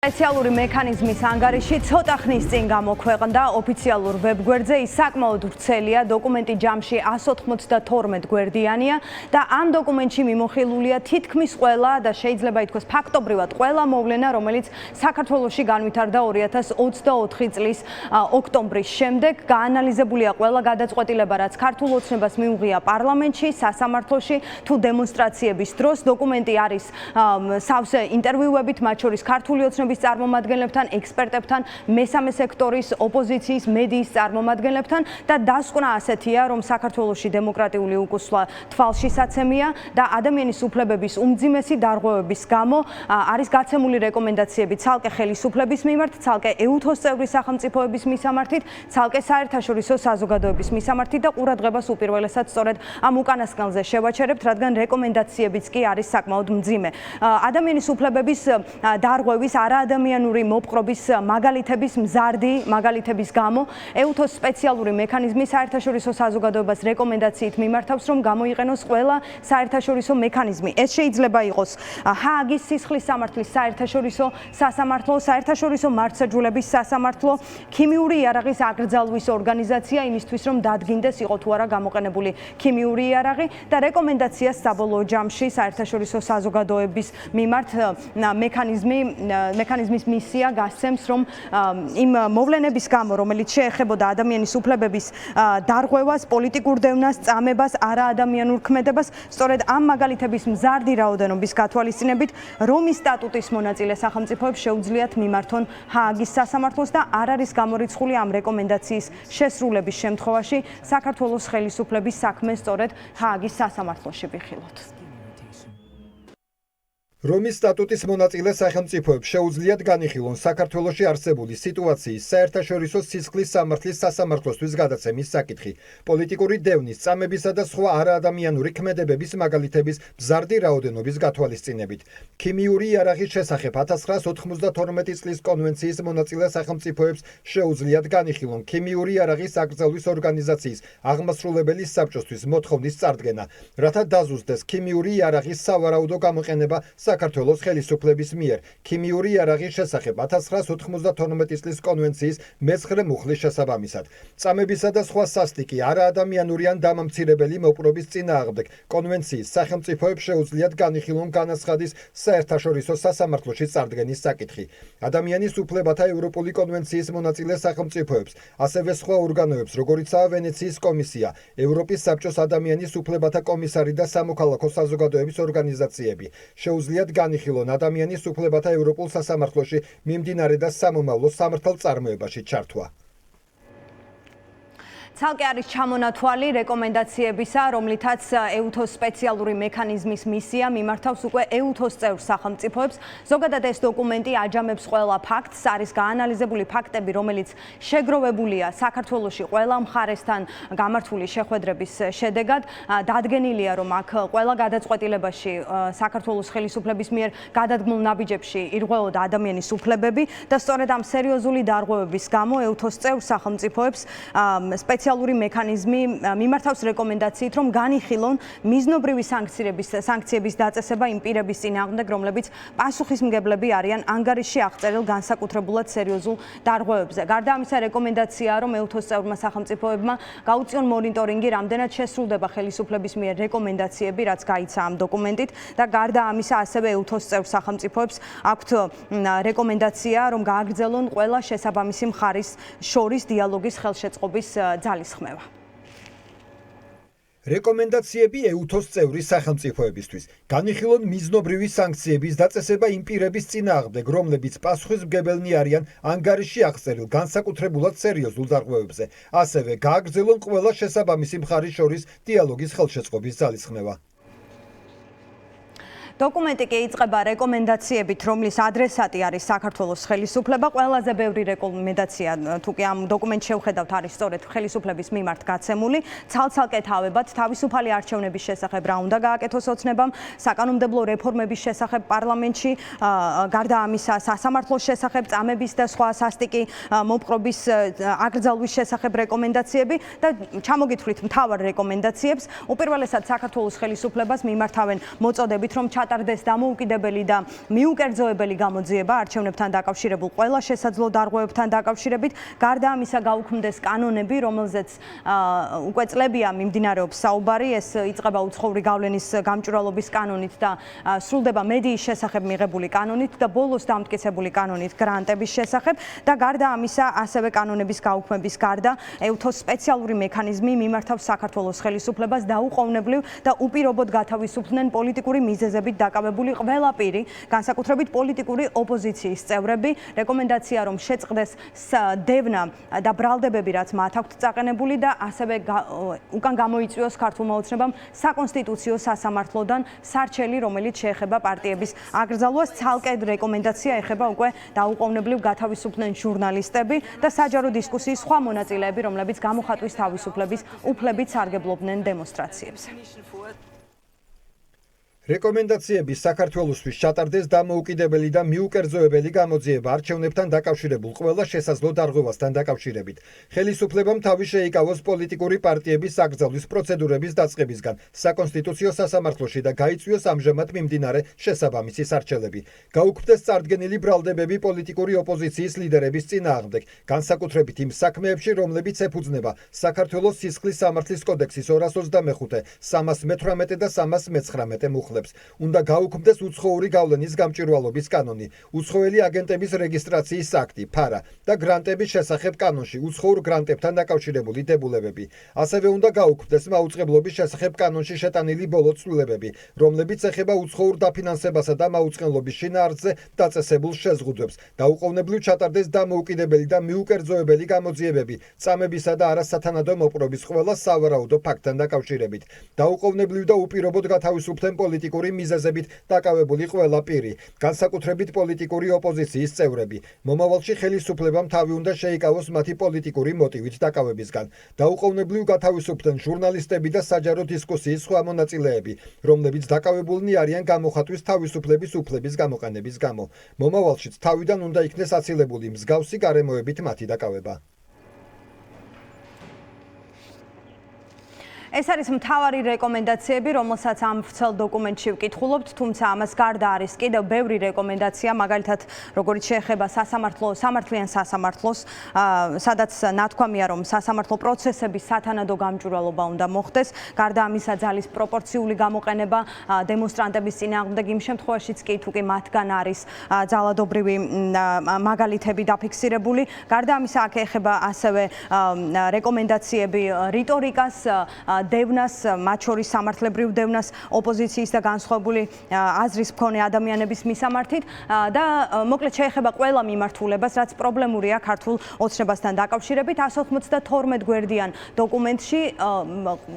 სპეციალური მექანიზმის ანგარიში ცოტა ხნის წინ გამოქვეყნდა ოფიციალურ ვებგვერდზე. ის საკმაოდ ვრცელია, დოკუმენტი ჯამში 192 გვერდიანია და ამ დოკუმენტში მიმოხილულია თითქმის ყველა და შეიძლება ითქვას ფაქტობრივად ყველა მოვლენა, რომელიც საქართველოში განვითარდა 2024 წლის ოქტომბრის შემდეგ. გაანალიზებულია ყველა გადაწყვეტილება, რაც ქართულ ოცნებას მიუღია პარლამენტში, სასამართლოში თუ დემონსტრაციების დროს. დოკუმენტი არის სავსე ინტერვიუებით, მათ შორის ქართული ოცნების წარმომადგენლებთან, ექსპერტებთან, მესამე სექტორის, ოპოზიციის, მედიის წარმომადგენლებთან და დასკვნა ასეთია, რომ საქართველოში დემოკრატიული უკუსვლა თვალშისაცემია და ადამიანის უფლებების უმძიმესი დარღვევების გამო არის გაცემული რეკომენდაციები ცალკე ხელისუფლების მიმართ, ცალკე EUTHO-ს წევრი სახელმწიფოების მისამართით, ცალკე საერთაშორისო საზოგადოების მისამართით და ყურადღებას უპირველესად სწორედ ამ უკანასკნელზე შევაჩერებთ, რადგან რეკომენდაციებიც კი არის საკმაოდ მძიმე. ადამიანის უფლებების დარღვევის არაადამიანური მოპყრობის მაგალითების მზარდი მაგალითების გამო EUTHO-ს სპეციალური მექანიზმი საერთაშორისო საზოგადოებას რეკომენდაციით მიმართავს, რომ გამოიყენოს ყველა საერთაშორისო მექანიზმი. ეს შეიძლება იყოს ჰააგის სისხლის სამართლის საერთაშორისო სასამართლო, საერთაშორისო მართლმსაჯულების სასამართლო, ქიმიური იარაღის აკრძალვის ორგანიზაცია იმისთვის, რომ დადგინდეს იყო თუ არა გამოყენებული ქიმიური იარაღი და რეკომენდაციას საბოლოო ჯამში საერთაშორისო საზოგადოების მიმართ მექანიზმის მისია გასცემს, რომ იმ მოვლენების გამო, რომელიც შეეხებოდა ადამიანის უფლებების დარღვევას, პოლიტიკურ დევნას, წამებას, არაადამიანურ ქმედებას, სწორედ ამ მაგალითების მზარდი რაოდენობის გათვალისწინებით, რომის სტატუტის მონაწილე სახელმწიფოებს შეუძლიათ მიმართონ ჰააგის სასამართლოს და არ არის გამორიცხული ამ რეკომენდაციის შესრულების შემთხვევაში საქართველოს ხელისუფლების საქმე სწორედ ჰააგის სასამართლოში ვიხილოთ. რომის სტატუტის მონაწილე სახელმწიფოებს შეუძლიათ განიხილონ საქართველოში არსებული სიტუაციის საერთაშორისო სისხლის სამართლის სასამართლოსთვის გადაცემის საკითხი, პოლიტიკური დევნის, წამებისა და სხვა არაადამიანური ქმედებების მაგალითების მზარდი რაოდენობის გათვალისწინებით. ქიმიური იარაღის შესახებ 1992 წლის კონვენციის მონაწილე სახელმწიფოებს შეუძლიათ განიხილონ ქიმიური იარაღის აკრძალვის ორგანიზაციის აღმასრულებელი საბჭოსთვის მოთხოვნის წარდგენა, რათა დაზუსტდეს ქიმიური იარაღის სავარაუდო გამოყენება საქართველოს ხელისუფლების მიერ ქიმიური იარაღის შესახებ 1992 წლის კონვენციის მე-9 მუხლის შესაბამისად. წამებისა და სხვა სასტიკი არაადამიანური ან დამამცირებელი მოპყრობის წინააღმდეგ კონვენციის სახელმწიფოებს შეუძლიათ განიხილონ განაცხადის საერთაშორისო სასამართლოში წარდგენის საკითხი. ადამიანის უფლებათა ევროპული კონვენციის მონაწილე სახელმწიფოებს, ასევე სხვა ორგანოებს, როგორიცაა ვენეციის კომისია, ევროპის საბჭოს ადამიანის უფლებათა კომისარი და სამოქალაქო საზოგადოების ორგანიზაციები, შეუძლიათ განიხილონ ადამიანის უფლებათა ევროპულ სასამართლოში მიმდინარე და სამომავლო სამართალწარმოებაში ჩართვა. ცალკე არის ჩამონათვალი რეკომენდაციებისა, რომლითაც EUTHO-ს სპეციალური მექანიზმის მისია მიმართავს უკვე EUTHO-ს წევრ სახელმწიფოებს. ზოგადად ეს დოკუმენტი აჯამებს ყველა ფაქტს, არის გაანალიზებული ფაქტები, რომელიც შეგროვებულია საქართველოში ყველა მხარესთან გამართული შეხვედრების შედეგად. დადგენილია, რომ აქ ყველა გადაწყვეტილებაში საქართველოს ხელისუფლების მიერ გადადგმულ ნაბიჯებში ირღვეოდა ადამიანის უფლებები და სწორედ ამ სერიოზული დარღვევების გამო EUTHO-ს წევრ სახელმწიფოებს სპეციალური მექანიზმი მიმართავს რეკომენდაციით, რომ განიხილონ მიზნობრივი სანქციების დაწესება იმ პირების წინააღმდეგ, რომლებიც პასუხისმგებლები არიან ანგარიშში აღწერილ განსაკუთრებულად სერიოზულ დარღვევებზე. გარდა ამისა, რეკომენდაციაა, რომ EUTHO-ს წევრმა სახელმწიფოებმა გაუწიონ მონიტორინგი, რამდენად შესრულდება ხელისუფლების მიერ რეკომენდაციები, რაც გაიცა ამ დოკუმენტით და გარდა ამისა, ასევე EUTHO-ს წევრ სახელმწიფოებს აქვთ რეკომენდაცია, რომ გააგრძელონ ყველა შესაბამისი მხარის შორის დიალოგის ხელშეწყობის ძალისხმევა. რეკომენდაციები EUTHO-ს წევრი სახელმწიფოებისთვის. განიხილონ მიზნობრივი სანქციების დაწესება იმ პირების წინააღმდეგ, რომლებიც პასუხისმგებელნი არიან ანგარიშში აღწერილ განსაკუთრებულად სერიოზულ დარღვევებზე. ასევე გააგრძელონ ყველა შესაბამისი მხარის შორის დიალოგის ხელშეწყობის ძალისხმევა. დოკუმენტი კი იწყება რეკომენდაციებით, რომლის ადრესატი არის საქართველოს ხელისუფლება. ყველაზე ბევრი რეკომენდაცია, თუ კი ამ დოკუმენტს შევხედავთ, არის სწორედ ხელისუფლების მიმართ გაცემული. ცალ-ცალკე თავებად თავისუფალი არჩევნების შესახებ რა უნდა გააკეთოს ოცნებამ, საკანონმდებლო რეფორმების შესახებ პარლამენტში, გარდა ამისა, სასამართლოს შესახებ, წამების და სხვა სასტიკი მოპყრობის აკრძალვის შესახებ რეკომენდაციები და ჩამოგითვლით მთავარ რეკომენდაციებს. უპირველესად საქართველოს ხელისუფლებას მიმართავენ მოწოდებით, რომ ჩატარდეს დამოუკიდებელი და მიუკერძოებელი გამოძიება არჩევნებთან დაკავშირებულ ყველა შესაძლო დარღვევებთან დაკავშირებით. გარდა ამისა გაუქმდეს კანონები, რომელზეც უკვე წლებია მიმდინარეობს საუბარი, ეს იწყება უცხოური გავლენის გამჭვირვალობის კანონით და სრულდება მედიის შესახებ მიღებული კანონით და ბოლოს დამტკიცებული კანონით გრანტების შესახებ და გარდა ამისა ასევე კანონების გაუქმების გარდა EUTHOS სპეციალური მექანიზმი მიმართავს საქართველოს ხელისუფლებას დაუყოვნებლივ და უპირობოდ გათავისუფლდნენ პოლიტიკური მიზეზებით დაკავებული ყველა პირი, განსაკუთრებით პოლიტიკური ოპოზიციის წევრები. რეკომენდაცია რომ შეწყდეს დევნა და ბრალდებები, რაც მათ აქვთ წაყენებული და ასევე უკან გამოიწვიოს ქართულმა ოცნებამ საკონსტიტუციო სასამართლოდან სარჩელი, რომელიც შეეხება პარტიების აკრძალვას. ცალკე რეკომენდაცია ეხება უკვე დაუყოვნებლივ გათავისუფლდნენ ჟურნალისტები და საჯარო დისკუსიის სხვა მონაწილეები, რომლებიც გამოხატვის თავისუფლების უფლებით სარგებლობდნენ დემონსტრაციებზე. რეკომენდაციები საქართველოსთვის ჩატარდეს დამოუკიდებელი და მიუკერძოებელი გამოძიება არჩევნებთან დაკავშირებულ ყველა შესაძლო დარღვევასთან დაკავშირებით. ხელისუფლებამ თავი შეიკავოს პოლიტიკური პარტიების აკრძალვის პროცედურების დაწყებისგან საკონსტიტუციო სასამართლოში და გაიწვიოს ამჟამად მიმდინარე შესაბამისი სარჩელები. გაუქმდეს წარდგენილი ბრალდებები პოლიტიკური ოპოზიციის ლიდერების წინააღმდეგ, განსაკუთრებით იმ საქმეებში, რომლებიც ეფუძნება საქართველოს სისხლის სამართლის კოდექსის 225, 318 და 319 მუხლებს. უნდა გაუქმდეს უცხოური გავლენის გამჭვირვალობის კანონი, უცხოელი აგენტების რეგისტრაციის აქტი, ფარა და გრანტების შესახებ კანონში უცხოურ გრანტებთან დაკავშირებული დებულებები. ასევე უნდა გაუქმდეს მაუწყებლობის შესახებ კანონში შეტანილი ბოლო ცვლილებები, რომლებიც ეხება უცხოურ დაფინანსებასა და მაუწყებლობის შინაარსზე დაწესებულ შეზღუდვებს. დაუყოვნებლივ ჩატარდეს დამოუკიდებელი და მიუკერძოებელი გამოძიებები წამებისა და არასათანადო მოპყრობის ყველა სავარაუდო ფაქტთან დაკავშირებით. დაუყოვნებლივ და უპირობოდ გათავისუფლდნენ პოლიტიკური მიზეზებით დაკავებული ყველა პირი, განსაკუთრებით პოლიტიკური ოპოზიციის წევრები. მომავალში ხელისუფლებამ თავი უნდა შეიკავოს მათი პოლიტიკური მოტივით დაკავებისგან. დაუყოვნებლივ გათავისუფლდნენ ჟურნალისტები და საჯარო დისკუსიის სხვა მონაწილეები, რომლებიც დაკავებულნი არიან გამოხატვის თავისუფლების უფლების გამოყენების გამო. მომავალშიც თავიდან უნდა იქნეს აცილებული მსგავსი გარემოებით მათი დაკავება. ეს არის მთავარი რეკომენდაციები, რომელსაც ამ ვრცელ დოკუმენტში ვკითხულობთ, თუმცა ამას გარდა არის კიდევ ბევრი რეკომენდაცია, მაგალითად, როგორც შეეხება სამართლიან სასამართლოს, სადაც ნათქვამია, რომ სასამართლო პროცესების სათანადო გამჭვირვალობა უნდა მოხდეს. გარდა ამისა, ძალის პროპორციული გამოყენება დემონსტრანტების წინააღმდეგ იმ შემთხვევაშიც კი, თუ კი მათგან არის ძალადობრივი მაგალითები დაფიქსირებული. გარდა ამისა, აქ ეხება ასევე რეკომენდაციები რიტორიკას, დევნას, მათ შორის სამართლებრივ დევნას, ოპოზიციის და განსხვავებული აზრის მქონე ადამიანების მისამართით და მოკლედ შეეხება ყველა მიმართულებას, რაც პრობლემურია ქართულ ოცნებასთან დაკავშირებით. 192 გვერდიან დოკუმენტში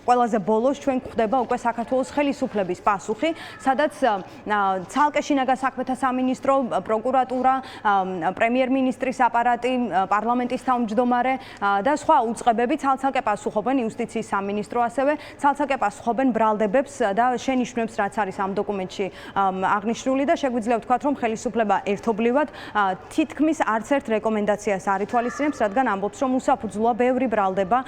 ყველაზე ბოლოს ჩვენ გვხვდება უკვე საქართველოს ხელისუფლების პასუხი, სადაც ცალკე შინაგან საქმეთა სამინისტრო, პროკურატურა, პრემიერ-მინისტრის აპარატი, პარლამენტის თავმჯდომარე და სხვა უწყებები ცალ-ცალკე პასუხობენ, იუსტიციის სამინისტრო ასევე ცალ-ცალკე პასუხობენ ბრალდებებს და შენიშვნებს, რაც არის ამ დოკუმენტში აღნიშნული და შეგვიძლია ვთქვათ, რომ ხელისუფლება ერთობლივად თითქმის არც ერთ რეკომენდაციას არ ითვალისწინებს, რადგან ამბობს, რომ უსაფუძვლოა ბევრი ბრალდება,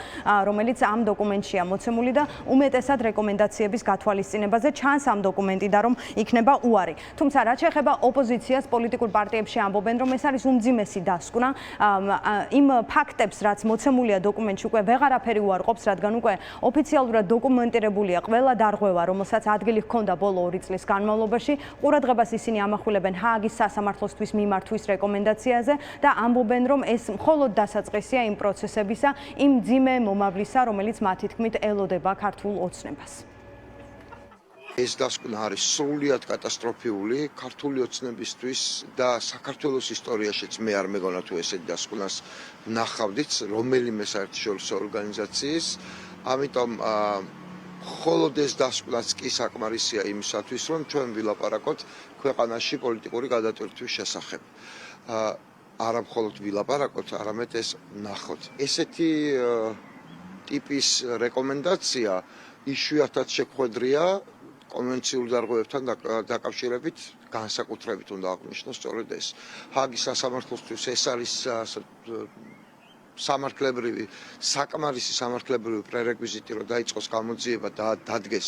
რომელიც ამ დოკუმენტშია მოცემული და უმეტესად რეკომენდაციების გათვალისწინებაზე ჩანს ამ დოკუმენტიდან, რომ იქნება უარი. თუმცა რაც შეეხება ოპოზიციას, პოლიტიკურ პარტიებში ამბობენ, რომ ეს არის უმძიმესი დასკვნა. იმ ფაქტებს, რაც მოცემულია დოკუმენტში, უკვე ვეღარაფერი უარყოფს, რადგან უკვე ოფიციალურად დოკუმენტირებულია ყველა დარღვევა, რომელსაც ადგილი ჰქონდა ბოლო 2 წლის განმავლობაში. ყურადღებას ისინი ამახვილებენ ჰააგის სასამართლოსთვის მიმართვის რეკომენდაციაზე და ამბობენ, რომ ეს მხოლოდ დასაწყისია იმ პროცესებისა, იმ მძიმე მომავლისა, რომელიც მათი თქმით ელოდება ქართულ ოცნებას. ეს დასკვნა არის სრულიად კატასტროფიული ქართული ოცნებისთვის და საქართველოს ისტორიაშიც მე არ მეგონა თუ ესეთი დასკვნას ვნახავდით რომელიმე საერთაშორისო ორგანიზაციის. ამიტომ მხოლოდ ეს დასკვნაც კი საკმარისია იმისათვის, რომ ჩვენ ვილაპარაკოთ ქვეყანაში პოლიტიკური გადატვირთვის შესახებ. არა მხოლოდ ვილაპარაკოთ, არამედ ეს ვნახოთ. ესეთი ტიპის რეკომენდაცია იშვიათად შეგვხვედრია კონვენციურ დარღვევებთან დაკავშირებით, განსაკუთრებით უნდა აღნიშნოს სწორედ ეს. ჰააგის სასამართლოსთვის ეს არის სამართლებრივი საკმარისი სამართლებრივი პრერეკვიზიტი რომ დაიწყოს გამოძიება და დადგეს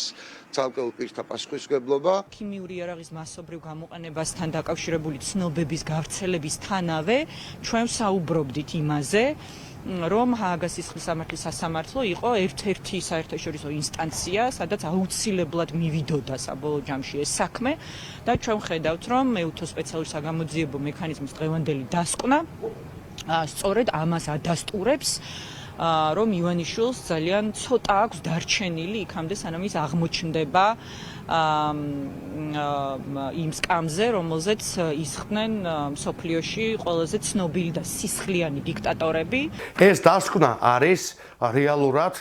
ცალკეულ პირთა პასუხისმგებლობა. ქიმიური იარაღის მასობრივ გამოყენებასთან დაკავშირებული ცნობების გავრცელებისთანავე ჩვენ საუბრობდით იმაზე, რომ ჰააგას სისხლის სამართლის სასამართლო იყო ერთ-ერთი საერთაშორისო ინსტანცია, სადაც აუცილებლად მივიდოდა საბოლოო ჯამში ეს საქმე და ჩვენ ხედავთ, რომ მეუთო სპეციალური საგამოძიებო მექანიზმის დღევანდელი დასკვნა სწორედ ამას ადასტურებს, რომ ივანიშვილს ძალიან ცოტა აქვს დარჩენილი იქამდე სანამ ის აღმოჩნდება იმ სკამზე, რომელზეც ისხდნენ მსოფლიოში ყველაზე ცნობილი და სისხლიანი დიქტატორები. ეს დასკვნა არის რეალურად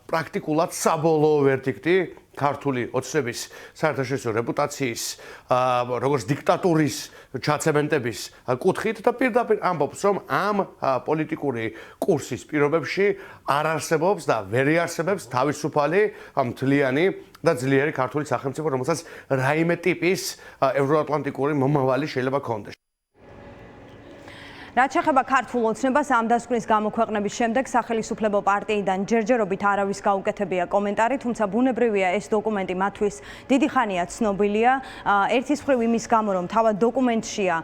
პრაქტიკულად საბოლოო ვერდიქტი ქართული ოცნების საერთაშორისო რეპუტაციის როგორც დიქტატურის ჩაცემენტების კუთხით და პირდაპირ ამბობს, რომ ამ პოლიტიკური კურსის პირობებში არ არსებობს და ვერ იარსებებს თავისუფალი მთლიანი და ძლიერი ქართული სახელმწიფო, რომელსაც რაიმე ტიპის ევროატლანტიკური მომავალი შეიძლება ჰქონდეს. რაც შეეხება ქართულ ოცნებას, ამ დასკვნის გამოქვეყნების შემდეგ სახელმწიფო პარტიიდან ჯერჯერობით არავის გაუკეთებია კომენტარი, თუმცა ბუნებრივია ეს დოკუმენტი მათთვის დიდი ხანია ცნობილია. ერთის მხრივ იმის გამო, რომ თავად დოკუმენტშია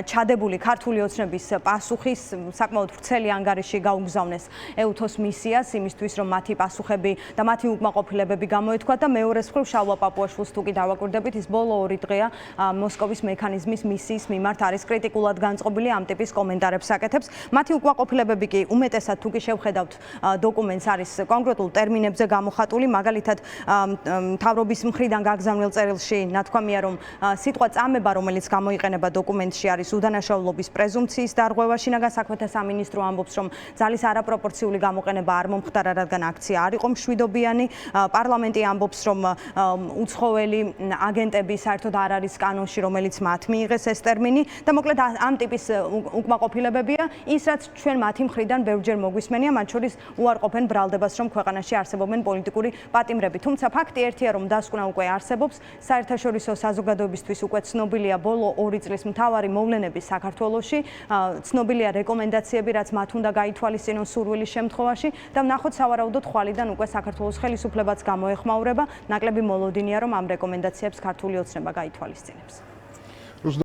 ჩადებული ქართული ოცნების პასუხის საკმაოდ ვრცელი ანგარიში გაუგზავნეს ეუთოს მისიას, იმისთვის რომ მათი პასუხები და მათი უკმაყოფილებები გამოეთქვათ და მეორეს მხრივ შალვა პაპუაშვილს თუ კი დავაკვირდებით, ის ბოლო 2 დღეა მოსკოვის მექანიზმის მისიის მიმართ არის კრიტიკულად განწყობილი ამ ტიპის კომენტარებს აკეთებს. მათი უკმაყოფილებები კი უმეტესად თუ კი შევხედავთ დოკუმენტს არის კონკრეტულ ტერმინებზე გამოხატული, მაგალითად მთავრობის მხრიდან გაგზავნილ წერილში ნათქვამია, რომ სიტყვა წამება, რომელიც გამოიყენება დოკუმენტში არის უდანაშაულობის პრეზუმპციის დარღვევა. შინაგან საქმეთა სამინისტრო ამბობს, რომ ძალის არაპროპორციული გამოყენება არ მომხდარა, რადგან აქცია არ იყო მშვიდობიანი. პარლამენტი ამბობს, რომ უცხოელი აგენტები საერთოდ არ არის კანონში, რომელიც მათ მიიღეს ეს ტერმინი და მოკლედ ამ ტიპის უკმაყოფილებებია ის, რაც ჩვენ მათი მხრიდან ბევრჯერ მოგვისმენია, მათ შორის უარყოფენ ბრალდებას, რომ ქვეყანაში არსებობენ პოლიტიკური პატიმრები. თუმცა ფაქტი ერთია, რომ დასკვნა უკვე არსებობს, საერთაშორისო საზოგადოებისთვის უკვე ცნობილია ბოლო 2 წლის მთავარი მოვლენები საქართველოში, ცნობილია რეკომენდაციები, რაც მათ უნდა გაითვალისწინონ სურვილის შემთხვევაში და ვნახოთ სავარაუდოდ ხვალიდან უკვე საქართველოს ხელისუფლებაც გამოეხმაურება, ნაკლები მოლოდინია, რომ ამ რეკომენდაციებს ქართული ოცნება გაითვალისწინებს.